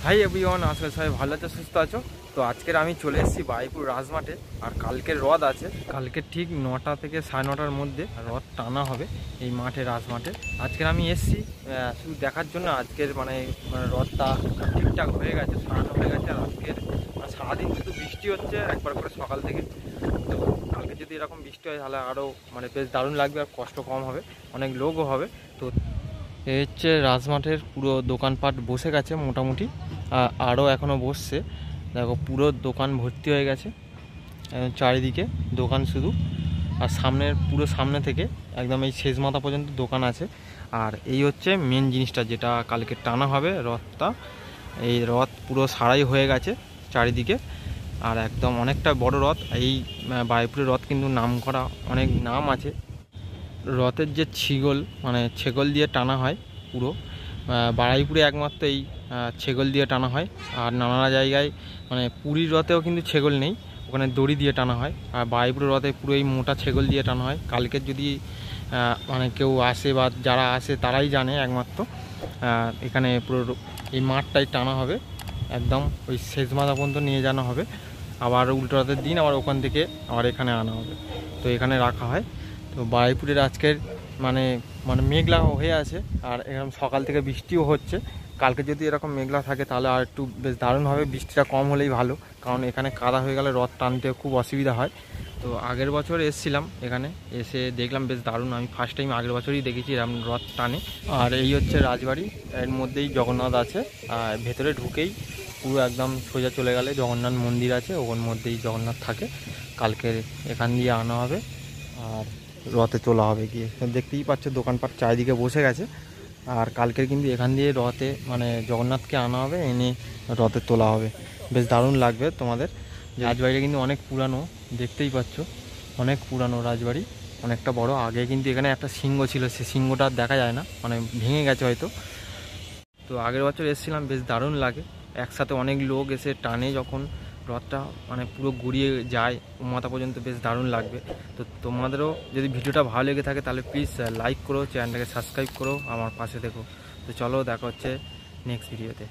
Hi everyone, আসলে সবাই ভালো আছো, সুস্থ আছো। তো আজকের আমি চলে এসেছি বারুইপুর রাজমাঠে। আর কালকের রথ আছে, কালকে ঠিক 9টা থেকে 9:30-র মধ্যে রথ টানা হবে এই মাঠে, রাজমাঠে। আজকের আমি এসেছি শুধু দেখার জন্য। আজকের মানে রথটা ঠিকঠাক হয়ে গেছে, সারানো হয়ে গেছে। আর আজকের সারাদিন শুধু বৃষ্টি হচ্ছে একবার করে সকাল থেকে। তো কালকে যদি এরকম বৃষ্টি হয় তাহলে আরও মানে বেশ দারুণ লাগবে, আর কষ্ট কম হবে, অনেক লোকও হবে। তো এই হচ্ছে রাজমাঠের পুরো দোকানপাট বসে গেছে মোটামুটি, আরও এখনও বসছে। দেখো পুরো দোকান ভর্তি হয়ে গেছে, চারিদিকে দোকান শুধু। আর সামনের পুরো সামনে থেকে একদম এই শেষ মাথা পর্যন্ত দোকান আছে। আর এই হচ্ছে মেন জিনিসটা, যেটা কালকে টানা হবে রথটা। এই রথ পুরো সারাই হয়ে গেছে চারিদিকে, আর একদম অনেকটা বড় রথ। এই বারুইপুরের রথ কিন্তু নাম করা, অনেক নাম আছে। রথের যে ছিগল, মানে ছেগল দিয়ে টানা হয় পুরো বারুইপুরে একমাত্র এই ছেগল দিয়ে টানা হয়। আর নানা জায়গায় মানে পুরীর রথেও কিন্তু ছেগল নেই, ওখানে দড়ি দিয়ে টানা হয়। আর বারুইপুরের রথে পুরো এই মোটা ছেগল দিয়ে টানা হয়। কালকের যদি মানে কেউ আসে বা যারা আসে তারাই জানে একমাত্র। এখানে পুরো এই মাঠটাই টানা হবে, একদম ওই শেষ মাথা পর্যন্ত নিয়ে যাওয়া হবে। আবার উল্টো রথের দিন আবার ওখান থেকে আবার এখানে আনা হবে, তো এখানে রাখা হয়। তো বারুইপুরের আজকের মানে মানে মেঘলা হয়ে আছে, আর এরকম সকাল থেকে বৃষ্টিও হচ্ছে। কালকে যদি এরকম মেঘলা থাকে তাহলে আর একটু বেশ দারুণ হবে, বৃষ্টিটা কম হলেই ভালো, কারণ এখানে কাদা হয়ে গেলে রথ টানতে খুব অসুবিধা হয়। তো আগের বছর এসেছিলাম এখানে, এসে দেখলাম বেশ দারুণ। আমি ফার্স্ট টাইম আগের বছরই দেখেছি এরকম রথ টানে। আর এই হচ্ছে রাজবাড়ি, এর মধ্যেই জগন্নাথ আছে। আর ভেতরে ঢুকেই পুরো একদম সোজা চলে গেলে জগন্নাথ মন্দির আছে, ওর মধ্যেই জগন্নাথ থাকে। কালকে এখান দিয়ে আনা হবে আর রথে তোলা হবে গিয়ে। দেখতেই পাচ্ছ দোকানপাট চারিদিকে বসে গেছে। আর কালকের কিন্তু এখান দিয়ে রথে মানে জগন্নাথকে আনা হবে, এনে রথে তোলা হবে। বেশ দারুণ লাগবে তোমাদের। রাজবাড়িটা কিন্তু অনেক পুরানো, দেখতেই পাচ্ছ অনেক পুরানো রাজবাড়ি, অনেকটা বড়। আগে কিন্তু এখানে একটা সিংহ ছিল, সে সিংহটা দেখা যায় না, মানে ভেঙে গেছে হয়তো। তো আগের বছর এসেছিলাম, বেশ দারুণ লাগে। একসাথে অনেক লোক এসে টানে যখন রথটা, মানে পুরো ঘুরিয়ে যায় মাথা পর্যন্ত, বেশ দারুণ লাগবে। তো তোমাদেরও যদি ভিডিওটা ভালো লেগে থাকে তাহলে প্লিজ লাইক করো, চ্যানেলটাকে সাবস্ক্রাইব করো, আমার পাশে দেখো। তো চলো, দেখা হচ্ছে নেক্সট ভিডিওতে।